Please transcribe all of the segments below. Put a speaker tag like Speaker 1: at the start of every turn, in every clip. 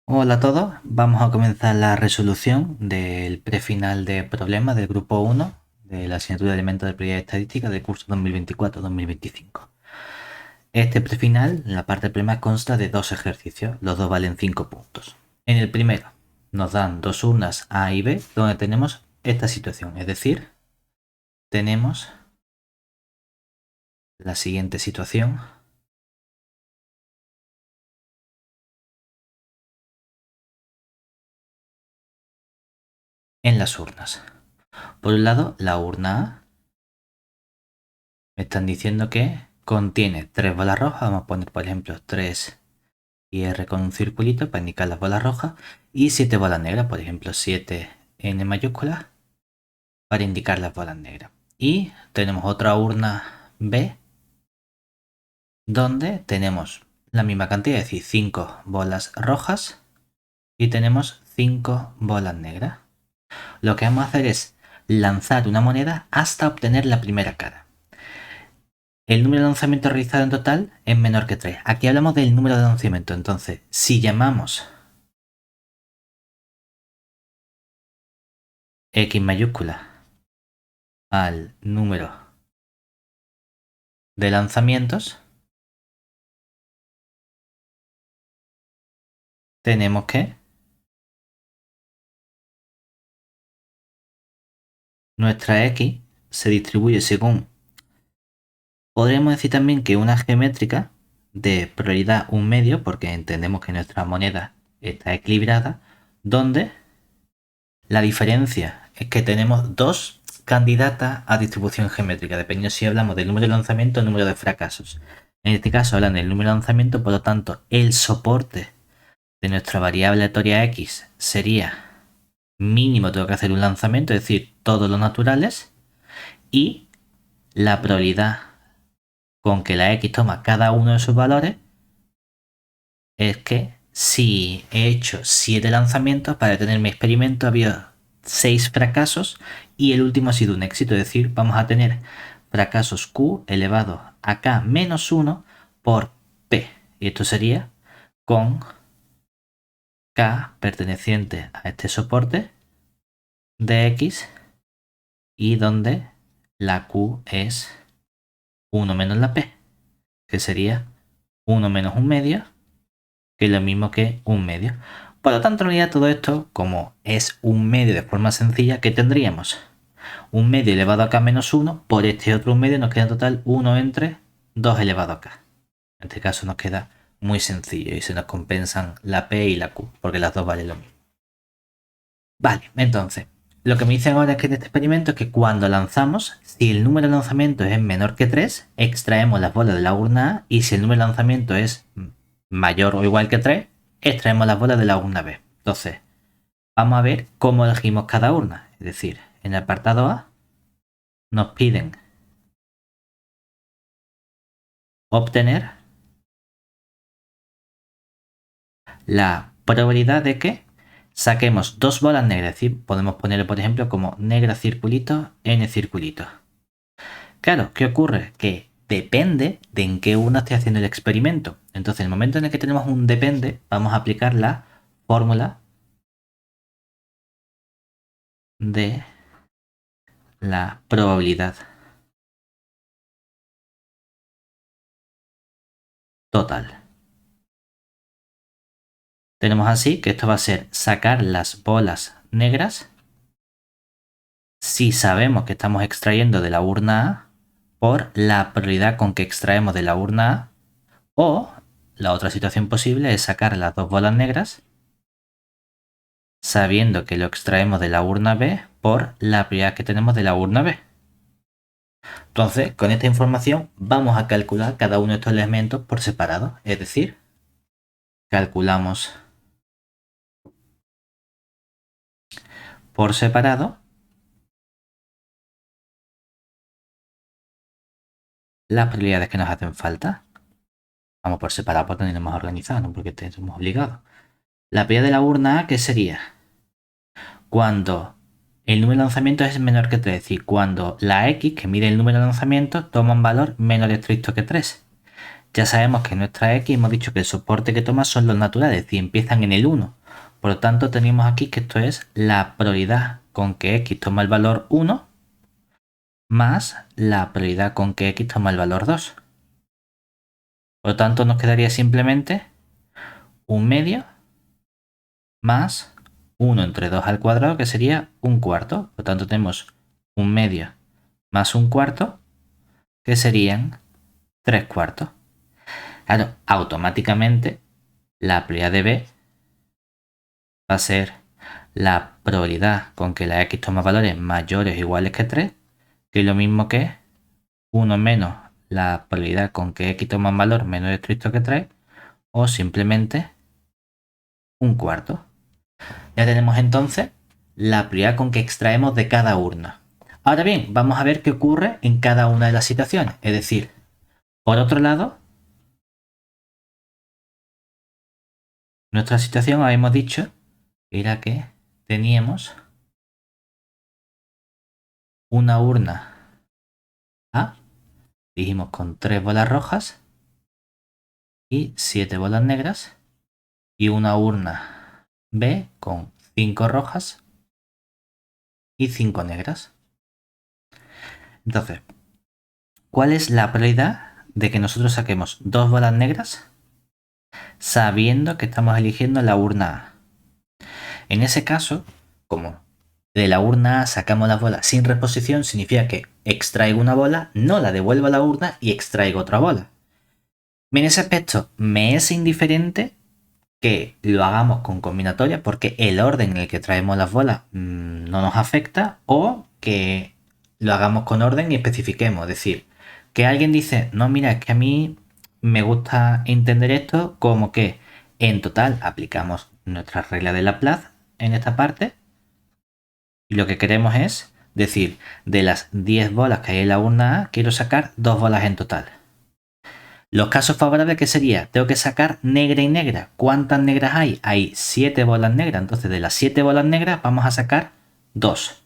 Speaker 1: Hola a todos, vamos a comenzar la resolución del prefinal de problemas del grupo 1 de la asignatura de elementos de probabilidad estadística del curso 2024-2025. Este prefinal, la parte del problema, consta de dos ejercicios, los dos valen 5 puntos. En el primero nos dan dos urnas A y B donde tenemos esta situación, es decir, tenemos la siguiente situación. En las urnas. Por un lado, la urna A me están diciendo que contiene 3 bolas rojas. Vamos a poner, por ejemplo, 3 y R con un circulito para indicar las bolas rojas. Y 7 bolas negras, por ejemplo, 7 N mayúscula para indicar las bolas negras. Y tenemos otra urna B donde tenemos la misma cantidad, es decir, 5 bolas rojas y tenemos 5 bolas negras. Lo que vamos a hacer es lanzar una moneda hasta obtener la primera cara. El número de lanzamientos realizados en total es menor que 3. Aquí hablamos del número de lanzamientos. Entonces, si llamamos X mayúscula al número de lanzamientos, tenemos que nuestra X se distribuye según, podríamos decir también que una geométrica de probabilidad 1/2, porque entendemos que nuestra moneda está equilibrada, donde la diferencia es que tenemos dos candidatas a distribución geométrica, dependiendo si hablamos del número de lanzamientos o número de fracasos. En este caso hablan del número de lanzamientos, por lo tanto el soporte de nuestra variable aleatoria X sería mínimo, tengo que hacer un lanzamiento, es decir, todos los naturales, y la probabilidad con que la X toma cada uno de sus valores es que si he hecho 7 lanzamientos para tener mi experimento, ha habido 6 fracasos y el último ha sido un éxito, es decir, vamos a tener fracasos Q elevado a K menos 1 por P, y esto sería con K perteneciente a este soporte de X y donde la Q es 1 menos la P, que sería 1 menos 1/2, que es lo mismo que 1/2. Por lo tanto, en realidad todo esto, como es 1/2 de forma sencilla, ¿qué tendríamos? 1/2 elevado a K menos 1 por este otro 1/2, nos queda en total 1 entre 2 elevado a K. En este caso nos queda muy sencillo y se nos compensan la P y la Q, porque las dos valen lo mismo. Vale, entonces, lo que me dicen ahora es que en este experimento es que cuando lanzamos, si el número de lanzamientos es menor que 3, extraemos las bolas de la urna A, y si el número de lanzamientos es mayor o igual que 3, extraemos las bolas de la urna B. Entonces, vamos a ver cómo elegimos cada urna. Es decir, en el apartado A nos piden obtener la probabilidad de que saquemos dos bolas negras. Es decir, podemos ponerle, por ejemplo, como negra circulito, N circulito. Claro, ¿qué ocurre? Que depende de en qué urna esté haciendo el experimento. Entonces, en el momento en el que tenemos un depende, vamos a aplicar la fórmula de la probabilidad total. Tenemos así que esto va a ser sacar las bolas negras si sabemos que estamos extrayendo de la urna A por la probabilidad con que extraemos de la urna A, o la otra situación posible es sacar las dos bolas negras sabiendo que lo extraemos de la urna B por la probabilidad que tenemos de la urna B. Entonces, con esta información vamos a calcular cada uno de estos elementos por separado, es decir, calculamos por separado las probabilidades que nos hacen falta. Vamos por separado por tenerlo más organizado, no porque estemos obligados. La probabilidad de la urna A, ¿qué sería? Cuando el número de lanzamientos es menor que 3, es decir, cuando la X, que mide el número de lanzamientos, toma un valor menos estricto que 3. Ya sabemos que nuestra X hemos dicho que el soporte que toma son los naturales, es decir, empiezan en el 1. Por lo tanto, tenemos aquí que esto es la probabilidad con que x toma el valor 1 más la probabilidad con que x toma el valor 2. Por lo tanto, nos quedaría simplemente un medio más 1 entre 2 al cuadrado, que sería un cuarto. Por lo tanto, tenemos un medio más un cuarto, que serían 3 cuartos. Claro, automáticamente la probabilidad de b va a ser la probabilidad con que la x toma valores mayores o iguales que 3, que es lo mismo que 1 menos la probabilidad con que x toma un valor menos estricto que 3, o simplemente un cuarto. Ya tenemos entonces la probabilidad con que extraemos de cada urna. Ahora bien, vamos a ver qué ocurre en cada una de las situaciones. Es decir, por otro lado, nuestra situación habíamos dicho era que teníamos una urna A, dijimos con 3 bolas rojas y 7 bolas negras, y una urna B con 5 rojas y 5 negras. Entonces, ¿cuál es la probabilidad de que nosotros saquemos 2 bolas negras sabiendo que estamos eligiendo la urna A? En ese caso, como de la urna A sacamos las bolas sin reposición, significa que extraigo una bola, no la devuelvo a la urna y extraigo otra bola. En ese aspecto me es indiferente que lo hagamos con combinatoria, porque el orden en el que traemos las bolas no nos afecta, o que lo hagamos con orden y especifiquemos. Es decir, que alguien dice, no, mira, es que a mí me gusta entender esto como que en total aplicamos nuestra regla de Laplace en esta parte, y lo que queremos es decir, de las 10 bolas que hay en la urna A, quiero sacar 2 bolas en total. Los casos favorables, que sería, tengo que sacar negra y negra. ¿Cuántas negras hay? Hay 7 bolas negras. Entonces, de las 7 bolas negras vamos a sacar 2.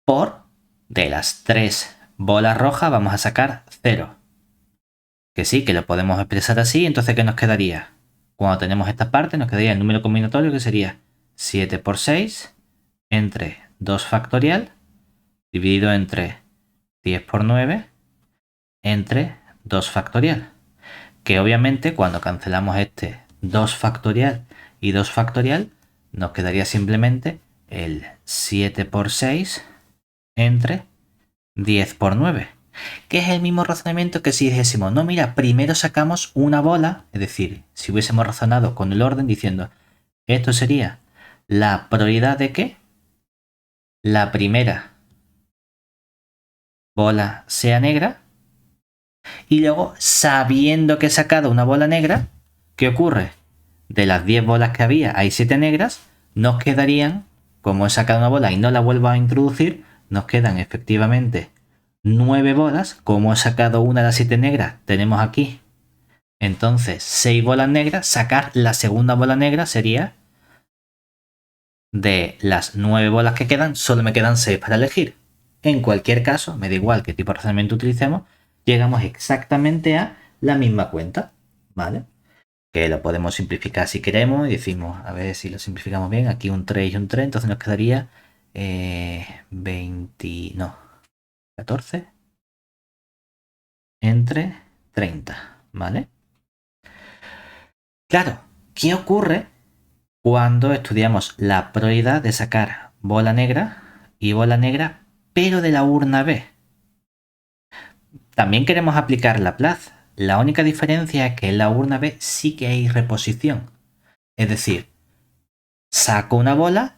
Speaker 1: Por, de las 3 bolas rojas vamos a sacar 0. Que sí, que lo podemos expresar así. Entonces, ¿qué nos quedaría? Cuando tenemos esta parte, nos quedaría el número combinatorio, que sería 7 por 6 entre 2 factorial dividido entre 10 por 9 entre 2 factorial. Que obviamente cuando cancelamos este 2 factorial y 2 factorial, nos quedaría simplemente el 7 por 6 entre 10 por 9. Que es el mismo razonamiento que si dijésemos, no, mira, primero sacamos una bola, es decir, si hubiésemos razonado con el orden diciendo, esto sería la probabilidad de que la primera bola sea negra, y luego, sabiendo que he sacado una bola negra, ¿qué ocurre? De las 10 bolas que había, hay 7 negras, nos quedarían, como he sacado una bola y no la vuelvo a introducir, nos quedan efectivamente 9 bolas. Como he sacado una de las 7 negras, tenemos aquí entonces 6 bolas negras. Sacar la segunda bola negra sería, de las 9 bolas que quedan, solo me quedan 6 para elegir. En cualquier caso, me da igual qué tipo de razonamiento utilicemos, llegamos exactamente a la misma cuenta, ¿vale? Que lo podemos simplificar si queremos y decimos, a ver si lo simplificamos bien, aquí un 3 y un 3, entonces nos quedaría 14 entre 30, ¿vale? Claro, ¿qué ocurre cuando estudiamos la probabilidad de sacar bola negra y bola negra, pero de la urna B? También queremos aplicar Laplace. La única diferencia es que en la urna B sí que hay reposición. Es decir, saco una bola,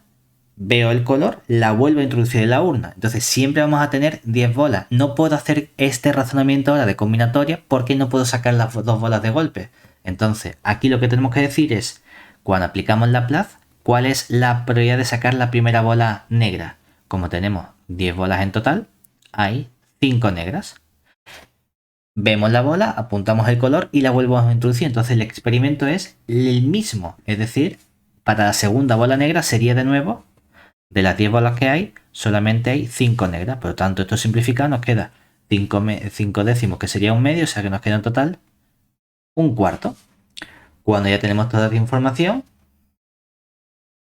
Speaker 1: veo el color, la vuelvo a introducir en la urna. Entonces siempre vamos a tener 10 bolas. No puedo hacer este razonamiento ahora de combinatoria porque no puedo sacar las 2 bolas de golpe. Entonces aquí lo que tenemos que decir es, cuando aplicamos Laplace, ¿cuál es la probabilidad de sacar la primera bola negra? Como tenemos 10 bolas en total, hay 5 negras. Vemos la bola, apuntamos el color y la volvemos a introducir. Entonces el experimento es el mismo. Es decir, para la segunda bola negra sería de nuevo, de las 10 bolas que hay, solamente hay 5 negras. Por lo tanto, esto simplificado nos queda 5 décimos, que sería un medio, o sea que nos queda en total un cuarto. Cuando ya tenemos toda la información,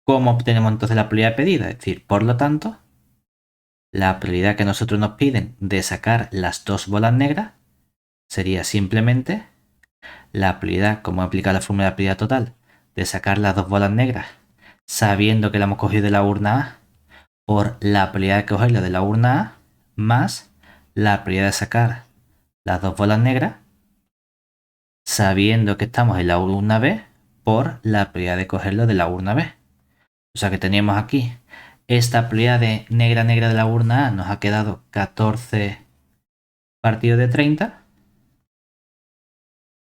Speaker 1: ¿cómo obtenemos entonces la probabilidad pedida? Es decir, por lo tanto, la probabilidad que nosotros nos piden de sacar las dos bolas negras sería simplemente la probabilidad, como aplicar la fórmula de probabilidad total, de sacar las dos bolas negras sabiendo que la hemos cogido de la urna A por la probabilidad de cogerla de la urna A más la probabilidad de sacar las dos bolas negras sabiendo que estamos en la urna B por la probabilidad de cogerlo de la urna B. O sea que teníamos aquí esta probabilidad de negra negra de la urna A nos ha quedado 14 partido de 30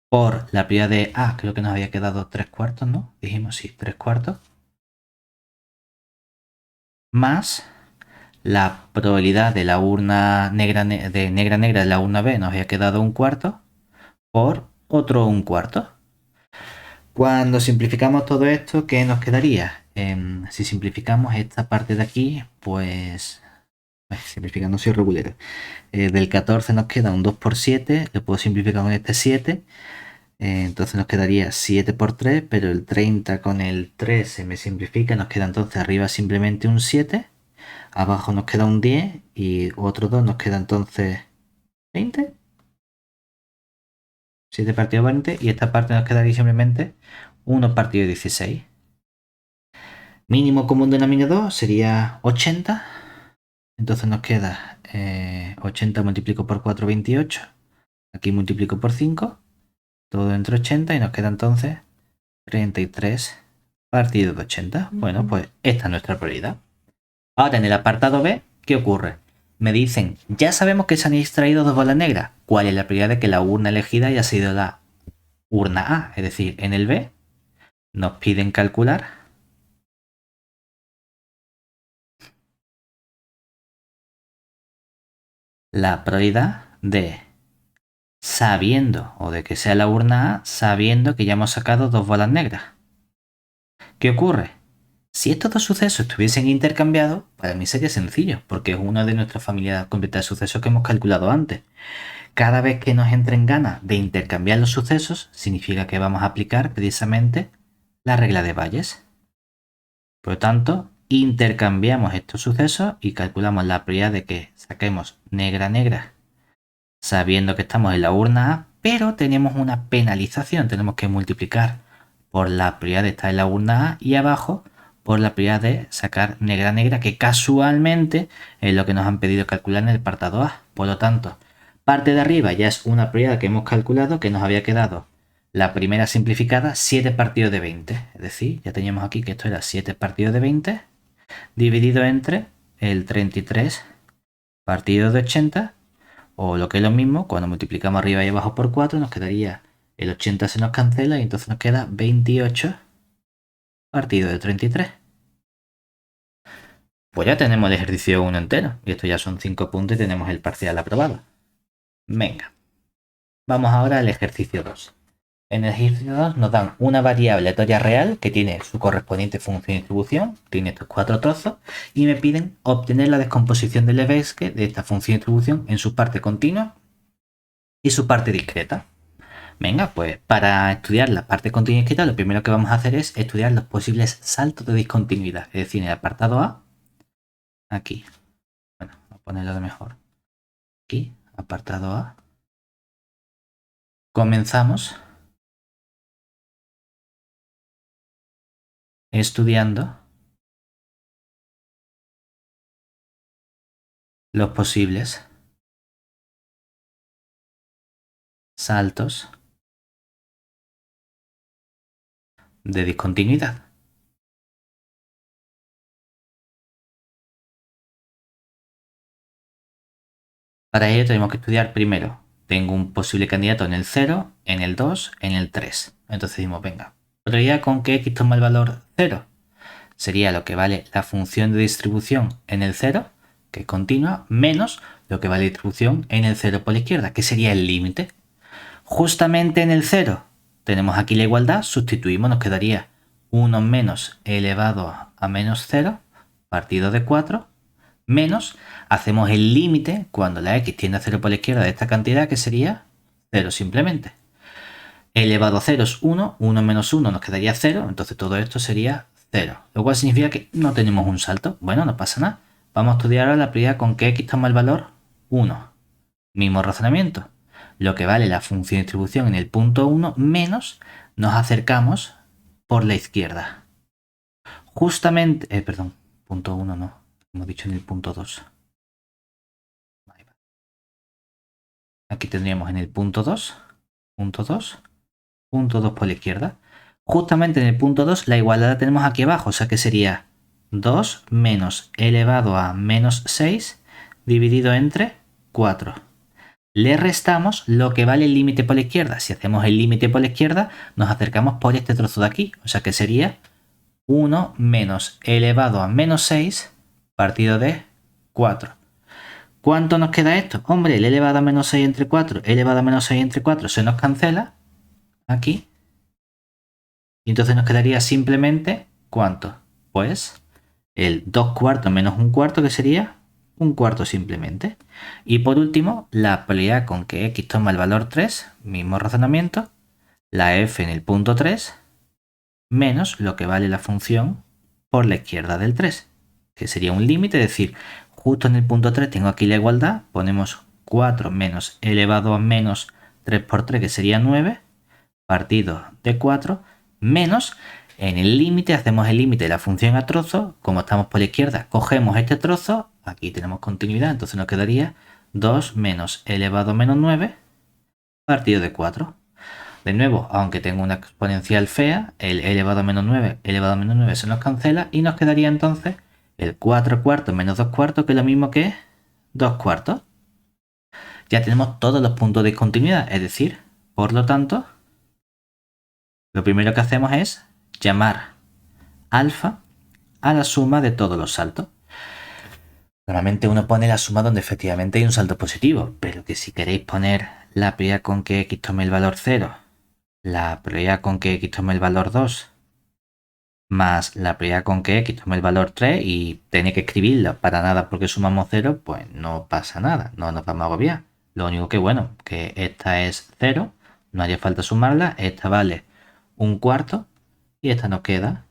Speaker 1: por la probabilidad de A, creo que nos había quedado 3 cuartos, ¿no? Dijimos sí, 3 cuartos. Más la probabilidad de la urna negra, de negra negra de la urna B nos había quedado 1 cuarto por otro 1 cuarto. Cuando simplificamos todo esto, ¿qué nos quedaría? Si simplificamos esta parte de aquí, pues simplificando soy regulero. Del 14 nos queda un 2 por 7, lo puedo simplificar con este 7. Entonces nos quedaría 7 por 3, pero el 30 con el 3 se me simplifica, nos queda entonces arriba simplemente un 7, abajo nos queda un 10 y otro 2 nos queda entonces 20. 7 partido 20 y esta parte nos quedaría simplemente 1 partido 16. Mínimo común denominador sería 80. Entonces nos queda 80 multiplico por 4, 28. Aquí multiplico por 5. Todo entre 80 y nos queda entonces 33 partido de 80. Bueno, pues esta es nuestra probabilidad. Ahora en el apartado B, ¿qué ocurre? Me dicen, ya sabemos que se han extraído dos bolas negras. ¿Cuál es la probabilidad de que la urna elegida haya sido la urna A? Es decir, en el B nos piden calcular la probabilidad de sabiendo, o de que sea la urna A, sabiendo que ya hemos sacado dos bolas negras. ¿Qué ocurre? Si estos dos sucesos estuviesen intercambiados, para mí sería sencillo, porque es una de nuestras familias completas de sucesos que hemos calculado antes. Cada vez que nos entren ganas de intercambiar los sucesos, significa que vamos a aplicar precisamente la regla de Bayes. Por lo tanto, intercambiamos estos sucesos y calculamos la probabilidad de que saquemos negra negra sabiendo que estamos en la urna A, pero tenemos una penalización. Tenemos que multiplicar por la probabilidad de estar en la urna A y abajo por la probabilidad de sacar negra negra, que casualmente es lo que nos han pedido calcular en el apartado A. Por lo tanto, parte de arriba ya es una probabilidad que hemos calculado, que nos había quedado la primera simplificada, 7 partidos de 20. Es decir, ya teníamos aquí que esto era 7 partidos de 20 dividido entre el 33 partidos de 80, o lo que es lo mismo, cuando multiplicamos arriba y abajo por 4 nos quedaría el 80 se nos cancela y entonces nos queda 28 partido de 33. Pues ya tenemos el ejercicio 1 entero y esto ya son 5 puntos y tenemos el parcial aprobado. Venga, vamos ahora al ejercicio 2. En el ejercicio 2 nos dan una variable aleatoria real que tiene su correspondiente función de distribución, tiene estos 4 trozos, y me piden obtener la descomposición del Lebesgue de esta función de distribución en su parte continua y su parte discreta. Venga, pues para estudiar la parte continua y discreta, lo primero que vamos a hacer es estudiar los posibles saltos de discontinuidad. Es decir, en el apartado A, aquí. Bueno, voy a ponerlo de mejor. Aquí, apartado A. Comenzamos estudiando los posibles saltos de discontinuidad. Para ello tenemos que estudiar primero. Tengo un posible candidato en el 0, en el 2, en el 3. Entonces decimos, venga, probabilidad con que x toma el valor 0. Sería lo que vale la función de distribución en el 0, que es continua, menos lo que vale la distribución en el 0 por la izquierda, que sería el límite. Justamente en el 0 tenemos aquí la igualdad, sustituimos, nos quedaría 1 menos elevado a menos 0, partido de 4, menos, hacemos el límite cuando la x tiende a 0 por la izquierda de esta cantidad, que sería 0 simplemente. elevado a 0 es 1, 1 menos 1 nos quedaría 0, entonces todo esto sería 0, lo cual significa que no tenemos un salto. Bueno, no pasa nada. Vamos a estudiar ahora la probabilidad con que x toma el valor 1. Mismo razonamiento. Lo que vale la función de distribución en el punto 1 menos nos acercamos por la izquierda. Justamente, perdón, punto 1 no, hemos dicho en el punto 2. Aquí tendríamos en el punto 2, punto 2, punto 2 por la izquierda. Justamente en el punto 2 la igualdad la tenemos aquí abajo, o sea que sería 2 menos elevado a menos 6 dividido entre 4. Le restamos lo que vale el límite por la izquierda. Si hacemos el límite por la izquierda, nos acercamos por este trozo de aquí, o sea que sería 1 menos elevado a menos 6 partido de 4. ¿Cuánto nos queda esto? Hombre, el elevado a menos 6 entre 4, elevado a menos 6 entre 4 se nos cancela aquí. Y entonces nos quedaría simplemente, ¿cuánto? Pues el 2 cuartos menos 1 cuarto, que sería 1 cuarto simplemente. Y por último, la probabilidad con que x toma el valor 3, mismo razonamiento, la f en el punto 3, menos lo que vale la función por la izquierda del 3, que sería un límite, es decir, justo en el punto 3 tengo aquí la igualdad, ponemos 4 menos elevado a menos 3 por 3, que sería 9, partido de 4, menos, en el límite, hacemos el límite de la función a trozo, como estamos por la izquierda, cogemos este trozo, aquí tenemos continuidad, entonces nos quedaría 2 menos elevado a menos 9, partido de 4. De nuevo, aunque tengo una exponencial fea, el elevado a menos 9, elevado a menos 9 se nos cancela y nos quedaría entonces el 4 cuartos menos 2 cuartos, que es lo mismo que 2 cuartos. Ya tenemos todos los puntos de discontinuidad, es decir, por lo tanto, lo primero que hacemos es llamar alfa a la suma de todos los saltos. Normalmente uno pone la suma donde efectivamente hay un salto positivo, pero que si queréis poner la probabilidad con que x tome el valor 0, la probabilidad con que x tome el valor 2, más la probabilidad con que x tome el valor 3 y tenéis que escribirla para nada porque sumamos 0, pues no pasa nada, no nos vamos a agobiar. Lo único que bueno, que esta es 0, no haría falta sumarla, esta vale 1 cuarto y esta nos queda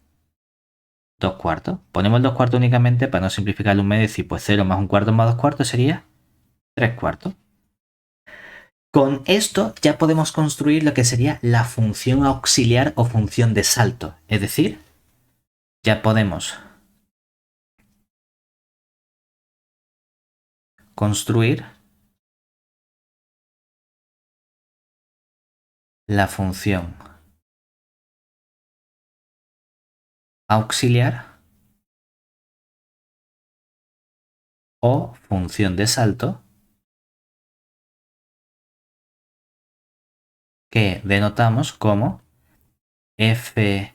Speaker 1: 2 cuartos. Ponemos el 2 cuartos únicamente para no simplificarlo un medio y decir pues 0 más 1 cuarto más 2 cuartos sería 3 cuartos. Con esto ya podemos construir lo que sería la función auxiliar o función de salto. Es decir, ya podemos construir la función auxiliar o función de salto que denotamos como f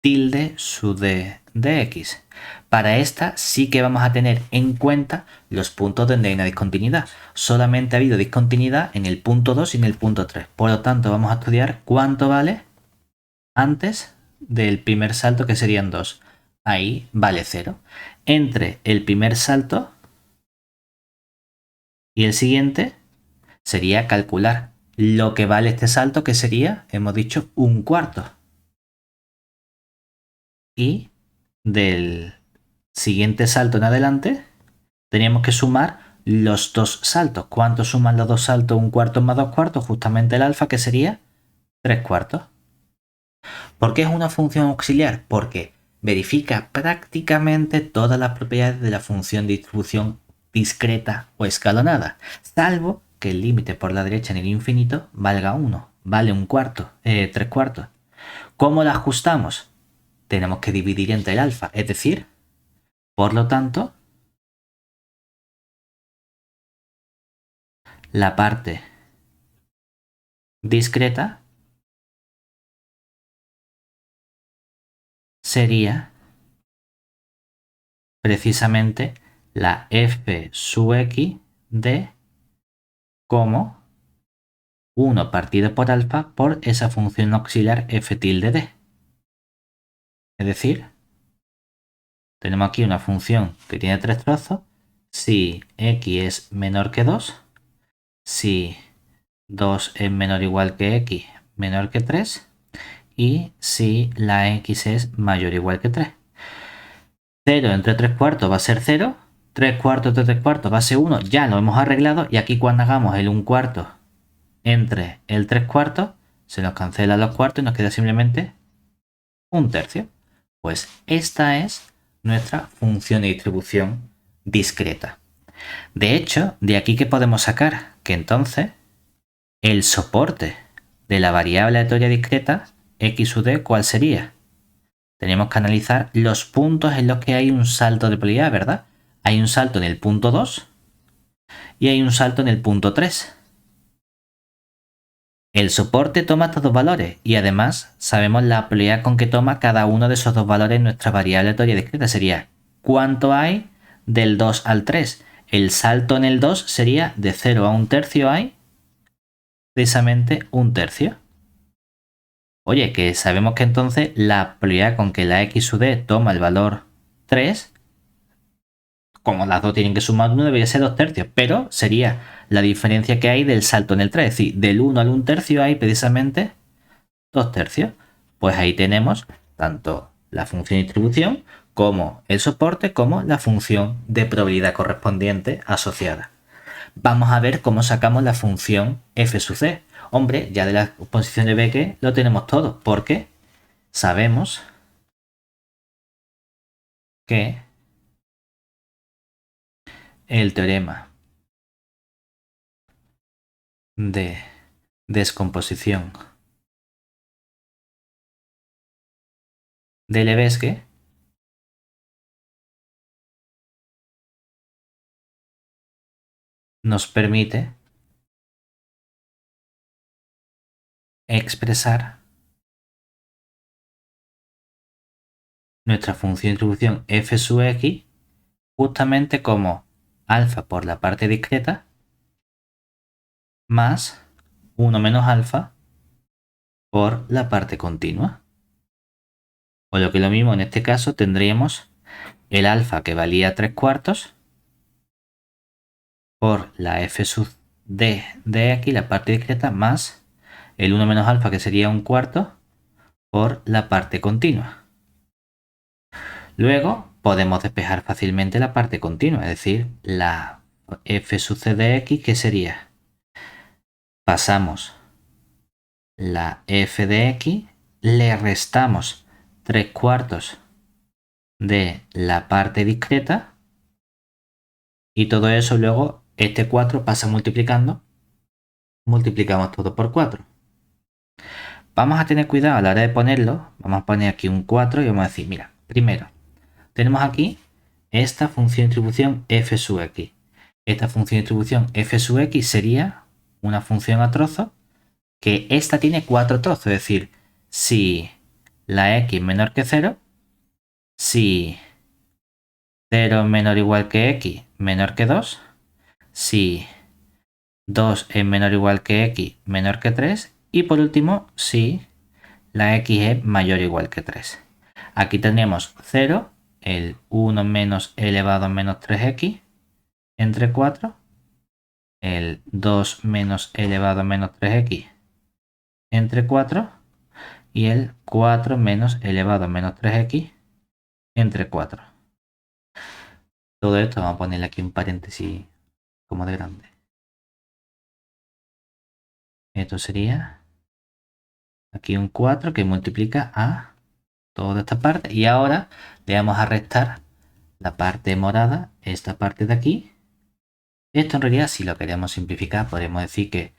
Speaker 1: tilde sub de x. Para esta sí que vamos a tener en cuenta los puntos donde hay una discontinuidad. Solamente ha habido discontinuidad en el punto 2 y en el punto 3. Por lo tanto, vamos a estudiar cuánto vale antes del primer salto, que serían 2. Ahí vale 0. Entre el primer salto y el siguiente sería calcular lo que vale este salto, que sería, hemos dicho, 1 cuarto. Y del siguiente salto en adelante teníamos que sumar los dos saltos. ¿Cuánto suman los dos saltos? 1 cuarto más 2 cuartos, justamente el alfa, que sería 3 cuartos. ¿Por qué es una función auxiliar? Porque verifica prácticamente todas las propiedades de la función de distribución discreta o escalonada, salvo que el límite por la derecha en el infinito valga 1, vale 1 cuarto, 3 cuartos. ¿Cómo la ajustamos? Tenemos que dividir entre el alfa, es decir, por lo tanto, la parte discreta sería precisamente la f sub x de como 1 partido por alfa por esa función auxiliar f tilde d. Es decir, tenemos aquí una función que tiene 3 trozos. Si x es menor que 2, si 2 es menor o igual que x menor que 3 y si la x es mayor o igual que 3. 0 entre 3 cuartos va a ser 0, 3 cuartos entre 3 cuartos va a ser 1, ya lo hemos arreglado y aquí cuando hagamos el 1 cuarto entre el 3 cuartos, se nos cancela los cuartos y nos queda simplemente un tercio. Pues esta es nuestra función de distribución discreta. De hecho, de aquí que podemos sacar que entonces el soporte de la variable aleatoria discreta x sub d, ¿cuál sería? Tenemos que analizar los puntos en los que hay un salto de probabilidad, ¿verdad? Hay un salto en el punto 2 y hay un salto en el punto 3. El soporte toma estos dos valores y además sabemos la probabilidad con que toma cada uno de esos dos valores en nuestra variable aleatoria discreta. Sería cuánto hay del 2 al 3. El salto en el 2 sería de 0 a 1/3 hay precisamente 1/3. Oye, que sabemos que entonces la probabilidad con que la x sub d toma el valor 3, como las dos tienen que sumar 1, debería ser 2/3, pero sería la diferencia que hay del salto en el 3. Es decir, del 1 al 1/3 hay precisamente 2/3. Pues ahí tenemos tanto la función de distribución como el soporte como la función de probabilidad correspondiente asociada. Vamos a ver cómo sacamos la función f sub c. Hombre, ya de la exposición de Beque lo tenemos todo, porque sabemos que el teorema de descomposición de Lebesgue nos permite expresar nuestra función de distribución f sub x justamente como alfa por la parte discreta más 1 menos alfa por la parte continua. O lo que es lo mismo, en este caso tendríamos el alfa que valía 3 cuartos por la f sub d de aquí, la parte discreta, más el 1 menos alfa que sería 1 cuarto por la parte continua. Luego podemos despejar fácilmente la parte continua, es decir, la f sub c de x, que sería, pasamos la f de x, le restamos 3 cuartos de la parte discreta y todo eso luego este 4 pasa multiplicando, multiplicamos todo por 4. Vamos a tener cuidado a la hora de ponerlo, vamos a poner aquí un 4 y vamos a decir, mira, primero tenemos aquí esta función de distribución f sub x. Esta función de distribución f sub x sería una función a trozos, que esta tiene 4 trozos, es decir, si la x es menor que 0, si 0 es menor o igual que x menor que 2, si 2 es menor o igual que x menor que 3 y por último si la x es mayor o igual que 3. Aquí tenemos 0, el 1 menos elevado a menos 3x entre 4, el 2 menos elevado a menos 3x entre 4 y el 4 menos elevado a menos 3x entre 4. Todo esto vamos a ponerle aquí un paréntesis como de grande. Esto sería aquí un 4 que multiplica a toda esta parte y ahora le vamos a restar la parte morada, esta parte de aquí. Esto en realidad, si lo queremos simplificar, podemos decir que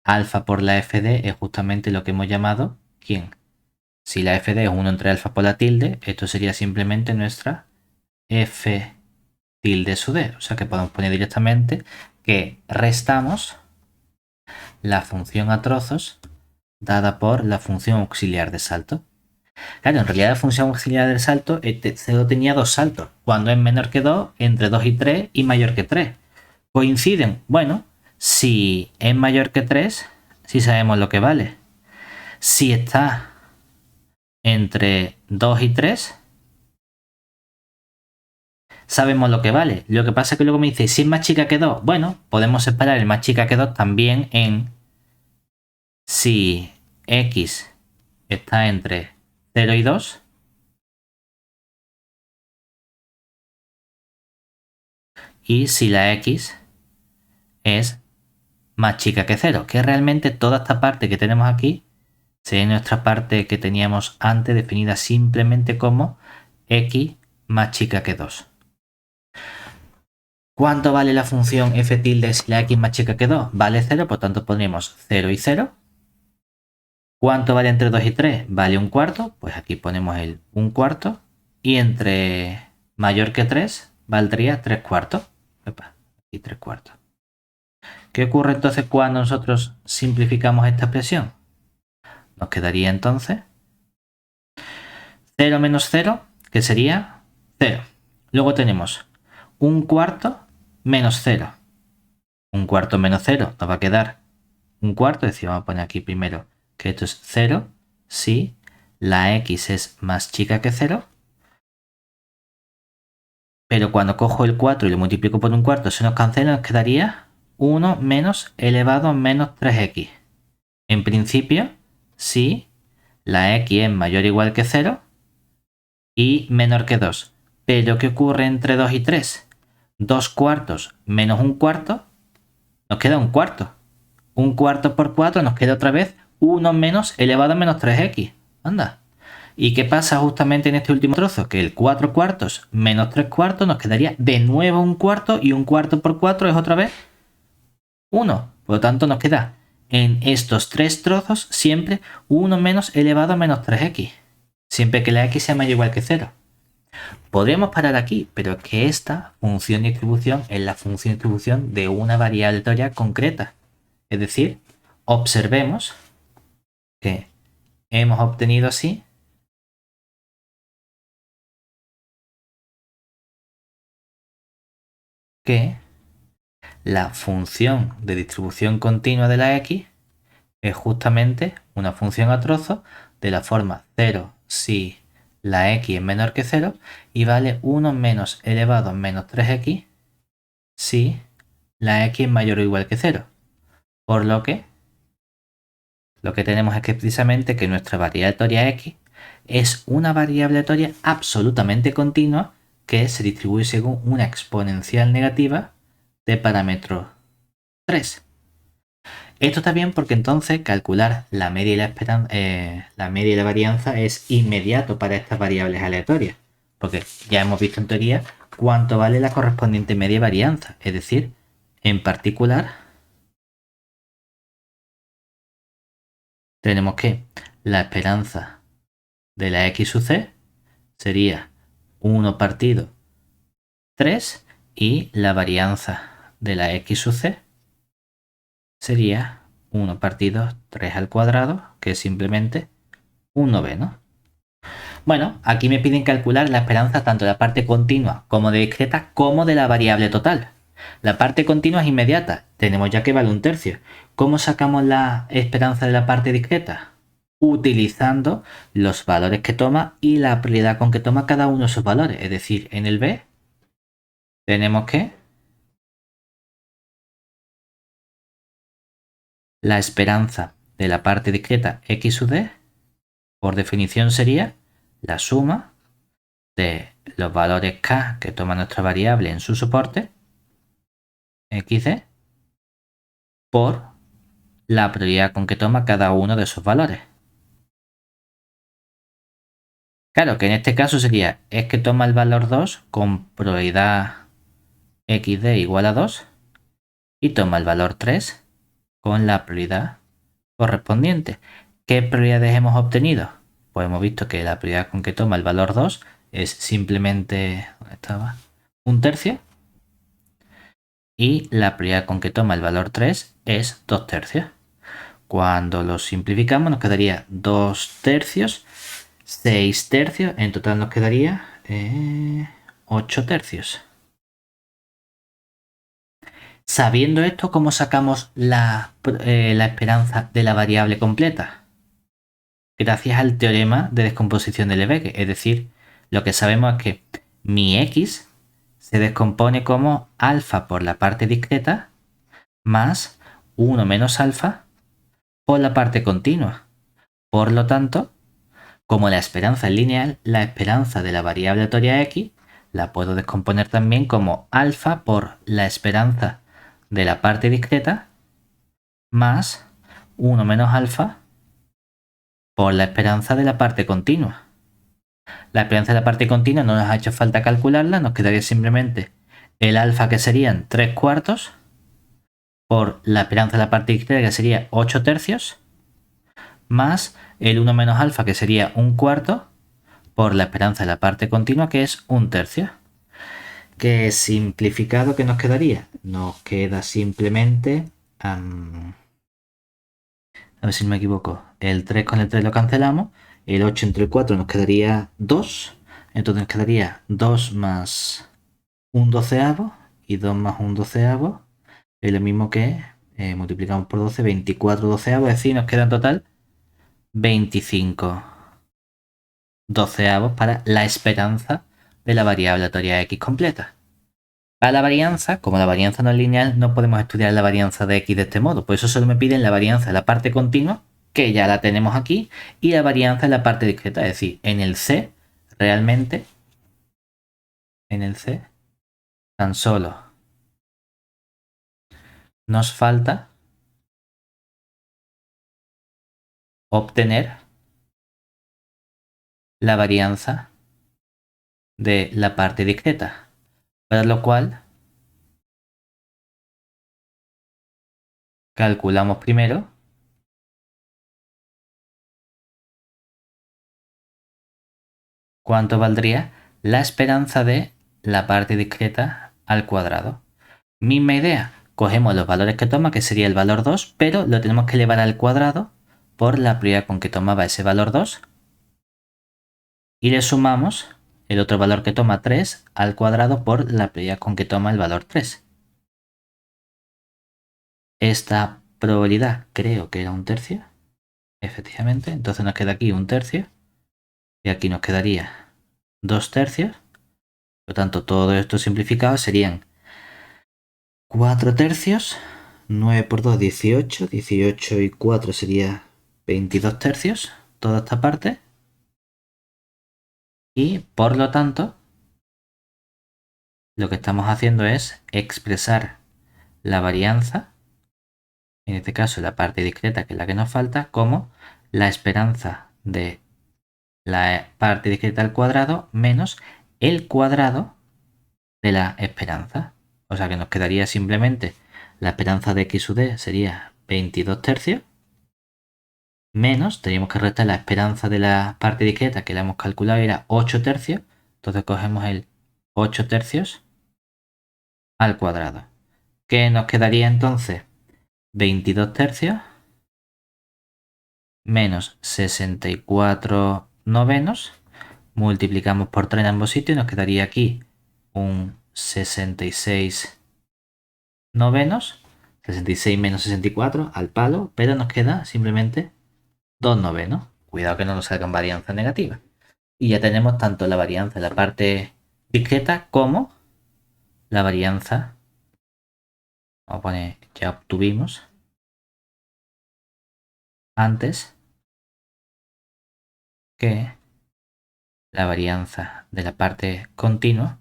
Speaker 1: alfa por la fd es justamente lo que hemos llamado ¿quién? Si la fd es 1 entre alfa por la tilde, esto sería simplemente nuestra f tilde sub d. O sea que podemos poner directamente que restamos la función a trozos dada por la función auxiliar de salto. Claro, en realidad la función auxiliar del salto, este 0 tenía dos saltos. Cuando es menor que 2, entre 2 y 3 y mayor que 3. ¿Coinciden? Bueno, si es mayor que 3, sí sabemos lo que vale. Si está entre 2 y 3, sabemos lo que vale. Lo que pasa es que luego me dice, si es más chica que 2, bueno, podemos separar el más chica que 2 también en si x está entre 0 y 2, y si la x es más chica que 0, que realmente toda esta parte que tenemos aquí sería nuestra parte que teníamos antes definida simplemente como x más chica que 2. ¿Cuánto vale la función f tilde si la x más chica que 2? Vale 0, por tanto pondremos 0 y 0. ¿Cuánto vale entre 2 y 3? Vale un cuarto, pues aquí ponemos el un cuarto. Y entre mayor que 3 valdría 3 cuartos. Epa, y 3 cuartos. ¿Qué ocurre entonces cuando nosotros simplificamos esta expresión? Nos quedaría entonces 0 menos 0, que sería 0. Luego tenemos un cuarto menos 0. Un cuarto menos 0 nos va a quedar un cuarto, es decir, vamos a poner aquí primero que esto es 0 si la x es más chica que 0. Pero cuando cojo el 4 y lo multiplico por un cuarto, se nos cancela, nos quedaría 1 menos elevado a menos 3x. En principio, si la x es mayor o igual que 0 y menor que 2. Pero ¿qué ocurre entre 2 y 3? 2 cuartos menos un cuarto, nos queda un cuarto. Un cuarto por 4 nos queda otra vez 1 menos elevado a menos 3x. Anda. ¿Y qué pasa justamente en este último trozo? Que el 4 cuartos menos 3 cuartos nos quedaría de nuevo un cuarto, y un cuarto por 4 es otra vez 1. Por lo tanto nos queda en estos tres trozos siempre 1 menos elevado a menos 3x. Siempre que la x sea mayor o igual que 0. Podríamos parar aquí, pero es que esta función de distribución es la función de distribución de una variable aleatoria concreta. Es decir, observemos que hemos obtenido así que la función de distribución continua de la x es justamente una función a trozos de la forma 0 si la x es menor que 0 y vale 1 menos elevado a menos 3x si la x es mayor o igual que 0. Por lo que tenemos es que precisamente que nuestra variable aleatoria x es una variable aleatoria absolutamente continua que se distribuye según una exponencial negativa de parámetro 3. Esto está bien porque entonces calcular la media y la varianza es inmediato para estas variables aleatorias, porque ya hemos visto en teoría cuánto vale la correspondiente media y varianza, es decir, en particular tenemos que la esperanza de la x sub c sería 1 partido 3 y la varianza de la x sub c sería 1 partido 3 al cuadrado, que es simplemente un noveno. Bueno, aquí me piden calcular la esperanza tanto de la parte continua como de discreta como de la variable total. La parte continua es inmediata, tenemos ya que vale un tercio. ¿Cómo sacamos la esperanza de la parte discreta? Utilizando los valores que toma y la probabilidad con que toma cada uno de esos valores. Es decir, en el B tenemos que la esperanza de la parte discreta x sub d, por definición sería la suma de los valores k que toma nuestra variable en su soporte, xd, por la probabilidad con que toma cada uno de esos valores. Claro que en este caso sería, es que toma el valor 2 con probabilidad xd igual a 2 y toma el valor 3 con la probabilidad correspondiente. ¿Qué probabilidades hemos obtenido? Pues hemos visto que la probabilidad con que toma el valor 2 es simplemente, ¿dónde estaba? Un tercio. Y la probabilidad con que toma el valor 3 es 2 tercios. Cuando lo simplificamos nos quedaría 2 tercios, 6 tercios, en total nos quedaría 8 tercios. Sabiendo esto, ¿cómo sacamos la esperanza de la variable completa? Gracias al teorema de descomposición de Lebesgue. Es decir, lo que sabemos es que mi x se descompone como alfa por la parte discreta más 1 menos alfa por la parte continua. Por lo tanto, como la esperanza es lineal, la esperanza de la variable aleatoria x la puedo descomponer también como alfa por la esperanza de la parte discreta más 1 menos alfa por la esperanza de la parte continua. La esperanza de la parte continua no nos ha hecho falta calcularla, nos quedaría simplemente el alfa, que serían 3 cuartos, por la esperanza de la parte discreta, que sería 8 tercios, más el 1 menos alfa, que sería 1 cuarto, por la esperanza de la parte continua, que es 1 tercio. ¿Qué simplificado que nos quedaría? Nos queda simplemente... a ver si no me equivoco. El 3 con el 3 lo cancelamos. El 8 entre el 4 nos quedaría 2. Entonces nos quedaría 2 más 1 doceavo. Y 2 más 1 doceavo es lo mismo que multiplicamos por 12, 24 doceavos. Es decir, nos queda en total 25 doceavos para la esperanza de la variable aleatoria x completa. Para la varianza, como la varianza no es lineal, no podemos estudiar la varianza de x de este modo. Por eso solo me piden la varianza de la parte continua, que ya la tenemos aquí, y la varianza de la parte discreta. Es decir, en el C, realmente, en el C, tan solo nos falta obtener la varianza de la parte discreta, para lo cual calculamos primero cuánto valdría la esperanza de la parte discreta al cuadrado. Misma idea, cogemos los valores que toma, que sería el valor 2, pero lo tenemos que elevar al cuadrado por la prioridad con que tomaba ese valor 2, y le sumamos el otro valor que toma 3 al cuadrado por la prioridad con que toma el valor 3. Esta probabilidad creo que era 1 tercio, efectivamente, entonces nos queda aquí 1 tercio y aquí nos quedaría 2 tercios. Por lo tanto, todo esto simplificado serían 4 tercios, 9 por 2, 18, 18 y 4 sería 22 tercios, toda esta parte. Y por lo tanto, lo que estamos haciendo es expresar la varianza, en este caso la parte discreta, que es la que nos falta, como la esperanza de la parte discreta al cuadrado menos el cuadrado de la esperanza. O sea que nos quedaría simplemente la esperanza de x sub d sería 22 tercios, menos, teníamos que restar la esperanza de la parte discreta, que la hemos calculado, era 8 tercios. Entonces cogemos el 8 tercios al cuadrado. ¿Qué nos quedaría entonces? 22 tercios menos 64 novenos. Multiplicamos por 3 en ambos sitios y nos quedaría aquí un 66 novenos. 66 menos 64 al palo, pero nos queda simplemente 2 novenos. Cuidado que no nos salgan varianzas negativas. Y ya tenemos tanto la varianza de la parte discreta como la varianza, vamos a poner, ya obtuvimos antes que la varianza de la parte continua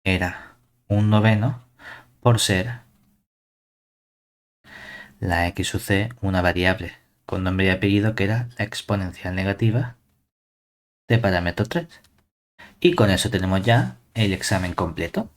Speaker 1: era 1 noveno por ser la x sub c, una variable con nombre y apellido que era la exponencial negativa de parámetro 3. Y con eso tenemos ya el examen completo.